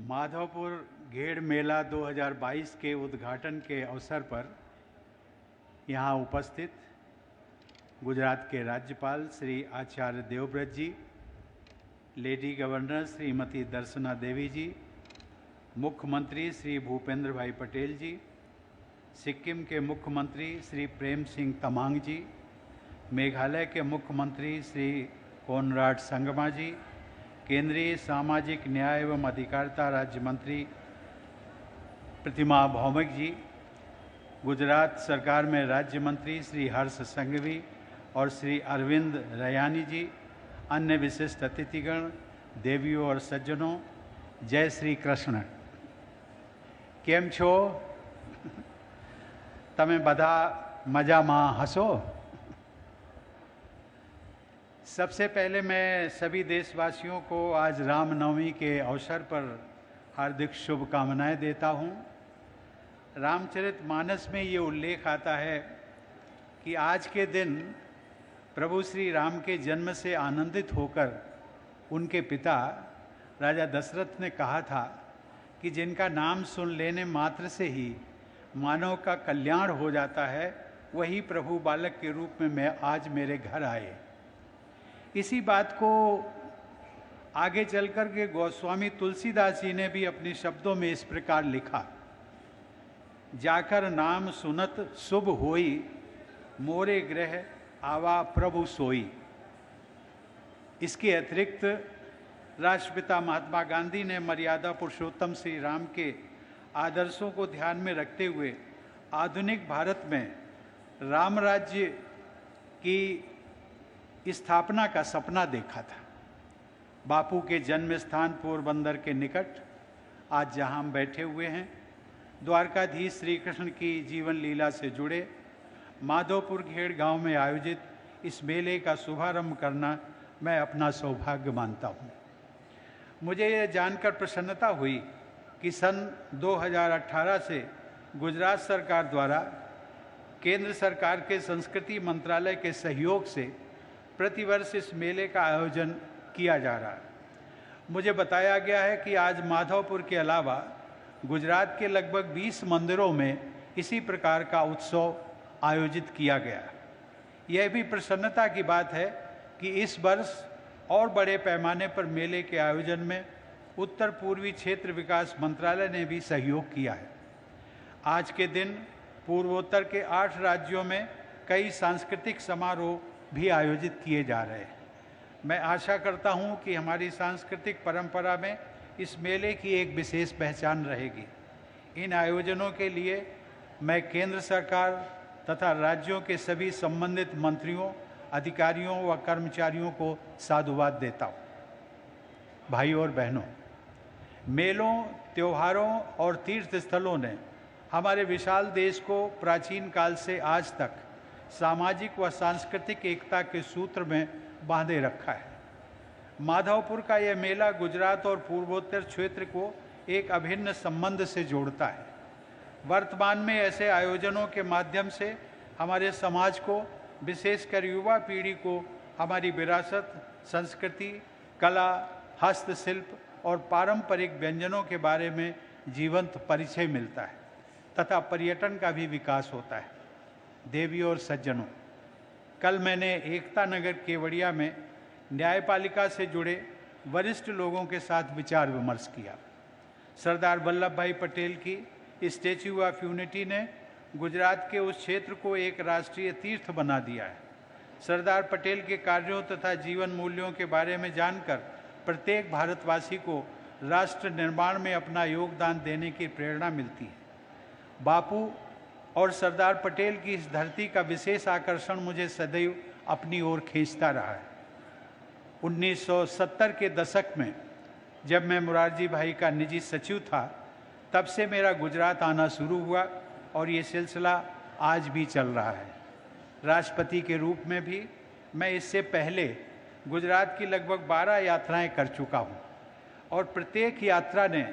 माधवपुर घेड़ मेला 2022 के उद्घाटन के अवसर पर यहाँ उपस्थित गुजरात के राज्यपाल श्री आचार्य देवव्रत जी, लेडी गवर्नर श्रीमती दर्शना देवी जी, मुख्यमंत्री श्री भूपेंद्र भाई पटेल जी, सिक्किम के मुख्यमंत्री श्री प्रेम सिंह तमांग जी, मेघालय के मुख्यमंत्री श्री कोनराड संगमा जी, केंद्रीय सामाजिक न्याय एवं अधिकारिता राज्य मंत्री प्रतिमा भौमिक जी, गुजरात सरकार में राज्य मंत्री श्री हर्ष संघवी और श्री अरविंद रयानी जी, अन्य विशिष्ट अतिथिगण, देवियों और सज्जनों, जय श्री कृष्ण। केम छो? तमे बधा मजामां हसो? सबसे पहले मैं सभी देशवासियों को आज रामनवमी के अवसर पर हार्दिक शुभकामनाएं देता हूं। रामचरितमानस में ये उल्लेख आता है कि आज के दिन प्रभु श्री राम के जन्म से आनंदित होकर उनके पिता राजा दशरथ ने कहा था कि जिनका नाम सुन लेने मात्र से ही मानव का कल्याण हो जाता है, वही प्रभु बालक के रूप में मैं आज मेरे घर आए। इसी बात को आगे चलकर के गोस्वामी तुलसीदास जी ने भी अपने शब्दों में इस प्रकार लिखा, जाकर नाम सुनत शुभ होई, मोरे गृह आवा प्रभु सोई। इसके अतिरिक्त राष्ट्रपिता महात्मा गांधी ने मर्यादा पुरुषोत्तम श्री राम के आदर्शों को ध्यान में रखते हुए आधुनिक भारत में राम राज्य की स्थापना का सपना देखा था। बापू के जन्म स्थान पोरबंदर के निकट आज जहां हम बैठे हुए हैं, द्वारकाधीश श्री कृष्ण की जीवन लीला से जुड़े माधवपुर घेड़ गांव में आयोजित इस मेले का शुभारंभ करना मैं अपना सौभाग्य मानता हूं। मुझे यह जानकर प्रसन्नता हुई कि सन 2018 से गुजरात सरकार द्वारा केंद्र सरकार के संस्कृति मंत्रालय के सहयोग से प्रतिवर्ष इस मेले का आयोजन किया जा रहा है। मुझे बताया गया है कि आज माधवपुर के अलावा गुजरात के लगभग 20 मंदिरों में इसी प्रकार का उत्सव आयोजित किया गया। यह भी प्रसन्नता की बात है कि इस वर्ष और बड़े पैमाने पर मेले के आयोजन में उत्तर पूर्वी क्षेत्र विकास मंत्रालय ने भी सहयोग किया है। आज के दिन पूर्वोत्तर के 8 राज्यों में कई सांस्कृतिक समारोह भी आयोजित किए जा रहे हैं। मैं आशा करता हूं कि हमारी सांस्कृतिक परंपरा में इस मेले की एक विशेष पहचान रहेगी। इन आयोजनों के लिए मैं केंद्र सरकार तथा राज्यों के सभी संबंधित मंत्रियों, अधिकारियों व कर्मचारियों को साधुवाद देता हूं। भाइयों और बहनों, मेलों, त्योहारों और तीर्थ स्थलों ने हमारे विशाल देश को प्राचीन काल से आज तक सामाजिक व सांस्कृतिक एकता के सूत्र में बांधे रखा है। माधवपुर का यह मेला गुजरात और पूर्वोत्तर क्षेत्र को एक अभिन्न संबंध से जोड़ता है। वर्तमान में ऐसे आयोजनों के माध्यम से हमारे समाज को, विशेषकर युवा पीढ़ी को हमारी विरासत, संस्कृति, कला, हस्तशिल्प और पारंपरिक व्यंजनों के बारे में जीवंत परिचय मिलता है तथा पर्यटन का भी विकास होता है। देवियों और सज्जनों, कल मैंने एकता नगर केवड़िया में न्यायपालिका से जुड़े वरिष्ठ लोगों के साथ विचार विमर्श किया। सरदार वल्लभ भाई पटेल की स्टैच्यू ऑफ यूनिटी ने गुजरात के उस क्षेत्र को एक राष्ट्रीय तीर्थ बना दिया है। सरदार पटेल के कार्यों तथा जीवन मूल्यों के बारे में जानकर प्रत्येक भारतवासी को राष्ट्र निर्माण में अपना योगदान देने की प्रेरणा मिलती है। बापू और सरदार पटेल की इस धरती का विशेष आकर्षण मुझे सदैव अपनी ओर खींचता रहा है। 1970 के दशक में जब मैं मुरारजी भाई का निजी सचिव था, तब से मेरा गुजरात आना शुरू हुआ और ये सिलसिला आज भी चल रहा है। राष्ट्रपति के रूप में भी मैं इससे पहले गुजरात की लगभग 12 यात्राएं कर चुका हूँ और प्रत्येक यात्रा ने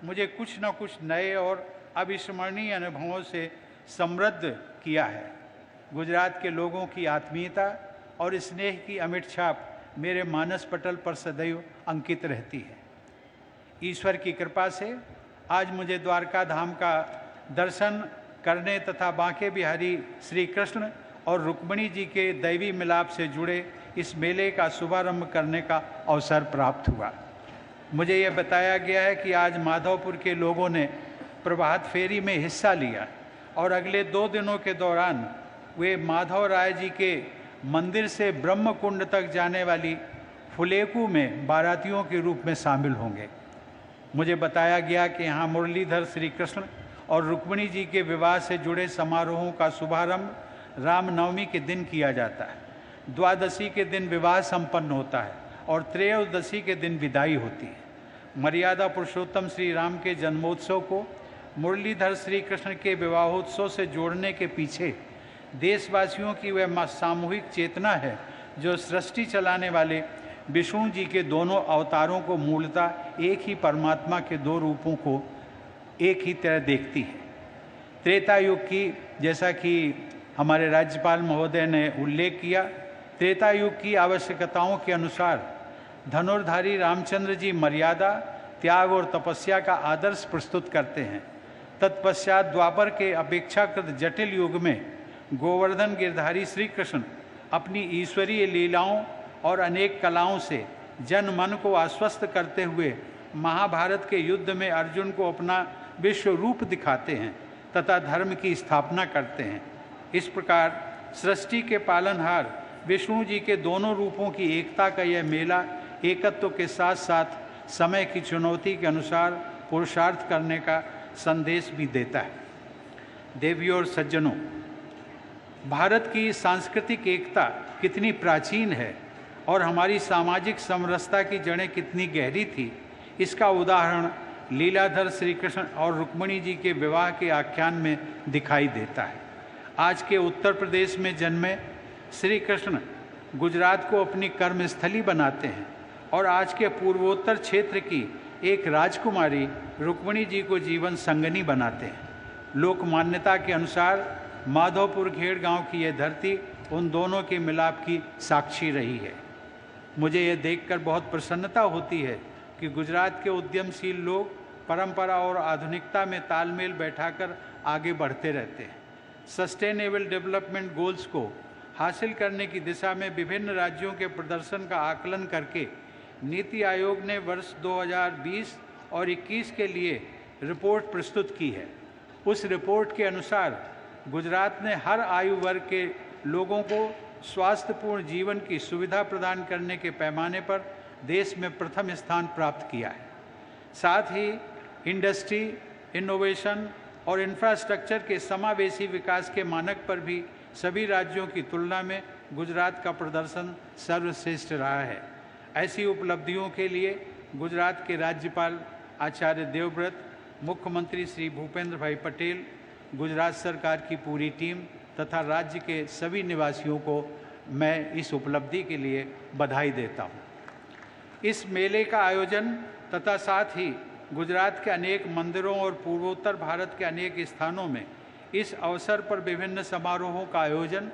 मुझे कुछ न कुछ नए और अविस्मरणीय अनुभवों से समृद्ध किया है। गुजरात के लोगों की आत्मीयता और स्नेह की अमिट छाप मेरे मानस पटल पर सदैव अंकित रहती है। ईश्वर की कृपा से आज मुझे द्वारका धाम का दर्शन करने तथा बांके बिहारी श्री कृष्ण और रुक्मिणी जी के दैवी मिलाप से जुड़े इस मेले का शुभारंभ करने का अवसर प्राप्त हुआ। मुझे यह बताया गया है कि आज माधवपुर के लोगों ने प्रभात फेरी में हिस्सा लिया और अगले 2 दिनों के दौरान वे माधव राय जी के मंदिर से ब्रह्म कुंड तक जाने वाली फुलेकू में बारातियों के रूप में शामिल होंगे। मुझे बताया गया कि यहाँ मुरलीधर श्री कृष्ण और रुक्मिणी जी के विवाह से जुड़े समारोहों का शुभारंभ रामनवमी के दिन किया जाता है। द्वादशी के दिन विवाह संपन्न होता है और त्रयोदशी के दिन विदाई होती है। मर्यादा पुरुषोत्तम श्री राम के जन्मोत्सव को मुरलीधर श्री कृष्ण के विवाहोत्सव से जोड़ने के पीछे देशवासियों की वह सामूहिक चेतना है जो सृष्टि चलाने वाले विष्णु जी के दोनों अवतारों को मूलतः एक ही परमात्मा के 2 रूपों को एक ही तरह देखती है। त्रेता युग की, जैसा कि हमारे राज्यपाल महोदय ने उल्लेख किया, त्रेता युग की आवश्यकताओं के अनुसार धनुर्धारी रामचंद्र जी मर्यादा, त्याग और तपस्या का आदर्श प्रस्तुत करते हैं। तत्पश्चात द्वापर के अपेक्षाकृत जटिल युग में गोवर्धन गिरधारी श्री कृष्ण अपनी ईश्वरीय लीलाओं और अनेक कलाओं से जन मन को आश्वस्त करते हुए महाभारत के युद्ध में अर्जुन को अपना विश्व रूप दिखाते हैं तथा धर्म की स्थापना करते हैं। इस प्रकार सृष्टि के पालनहार विष्णु जी के दोनों रूपों की एकता का यह मेला एकत्व के साथ साथ समय की चुनौती के अनुसार पुरुषार्थ करने का संदेश भी देता है। देवियों और सज्जनों, भारत की सांस्कृतिक एकता कितनी प्राचीन है और हमारी सामाजिक समरसता की जड़ें कितनी गहरी थी, इसका उदाहरण लीलाधर श्री कृष्ण और रुक्मिणी जी के विवाह के आख्यान में दिखाई देता है। आज के उत्तर प्रदेश में जन्मे श्री कृष्ण गुजरात को अपनी कर्मस्थली बनाते हैं और आज के पूर्वोत्तर क्षेत्र की एक राजकुमारी रुक्मिणी जी को जीवन संगनी बनाते हैं। लोक मान्यता के अनुसार माधवपुर घेड़ गांव की यह धरती उन दोनों के मिलाप की साक्षी रही है। मुझे यह देखकर बहुत प्रसन्नता होती है कि गुजरात के उद्यमशील लोग परंपरा और आधुनिकता में तालमेल बैठाकर आगे बढ़ते रहते हैं। सस्टेनेबल डेवलपमेंट गोल्स को हासिल करने की दिशा में विभिन्न राज्यों के प्रदर्शन का आकलन करके नीति आयोग ने वर्ष 2020 और 21 के लिए रिपोर्ट प्रस्तुत की है। उस रिपोर्ट के अनुसार गुजरात ने हर आयु वर्ग के लोगों को स्वास्थ्यपूर्ण जीवन की सुविधा प्रदान करने के पैमाने पर देश में प्रथम स्थान प्राप्त किया है। साथ ही इंडस्ट्री, इनोवेशन और इंफ्रास्ट्रक्चर के समावेशी विकास के मानक पर भी सभी राज्यों की तुलना में गुजरात का प्रदर्शन सर्वश्रेष्ठ रहा है। ऐसी उपलब्धियों के लिए गुजरात के राज्यपाल आचार्य देवव्रत, मुख्यमंत्री श्री भूपेंद्र भाई पटेल, गुजरात सरकार की पूरी टीम तथा राज्य के सभी निवासियों को मैं इस उपलब्धि के लिए बधाई देता हूँ। इस मेले का आयोजन तथा साथ ही गुजरात के अनेक मंदिरों और पूर्वोत्तर भारत के अनेक स्थानों में इस अवसर पर विभिन्न समारोहों का आयोजन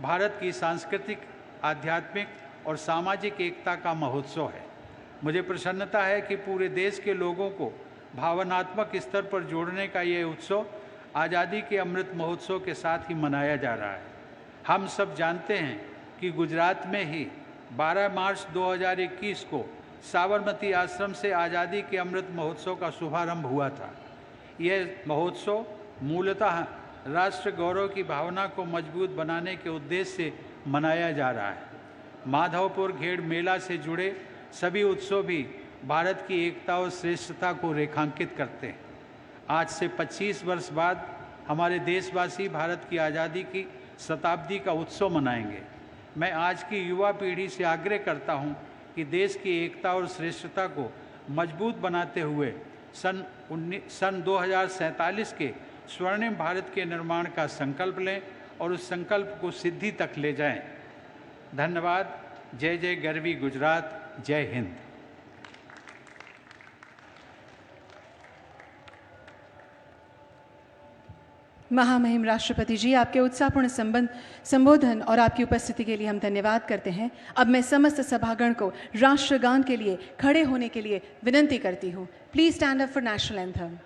भारत की सांस्कृतिक, आध्यात्मिक और सामाजिक एकता का महोत्सव है। मुझे प्रसन्नता है कि पूरे देश के लोगों को भावनात्मक स्तर पर जोड़ने का ये उत्सव आज़ादी के अमृत महोत्सव के साथ ही मनाया जा रहा है। हम सब जानते हैं कि गुजरात में ही 12 मार्च 2021 को साबरमती आश्रम से आज़ादी के अमृत महोत्सव का शुभारंभ हुआ था। यह महोत्सव मूलतः राष्ट्र गौरव की भावना को मजबूत बनाने के उद्देश्य से मनाया जा रहा है। माधवपुर घेड़ मेला से जुड़े सभी उत्सव भी भारत की एकता और श्रेष्ठता को रेखांकित करते हैं। आज से 25 वर्ष बाद हमारे देशवासी भारत की आज़ादी की शताब्दी का उत्सव मनाएंगे। मैं आज की युवा पीढ़ी से आग्रह करता हूं कि देश की एकता और श्रेष्ठता को मजबूत बनाते हुए सन 2047 के स्वर्णिम भारत के निर्माण का संकल्प लें और उस संकल्प को सिद्धि तक ले जाएं। धन्यवाद। जय जय गरवी गुजरात। जय हिंद। महामहिम राष्ट्रपति जी, आपके उत्साहपूर्ण संबोधन और आपकी उपस्थिति के लिए हम धन्यवाद करते हैं। अब मैं समस्त सभागण को राष्ट्रगान के लिए खड़े होने के लिए विनंती करती हूँ। Please stand up for national anthem.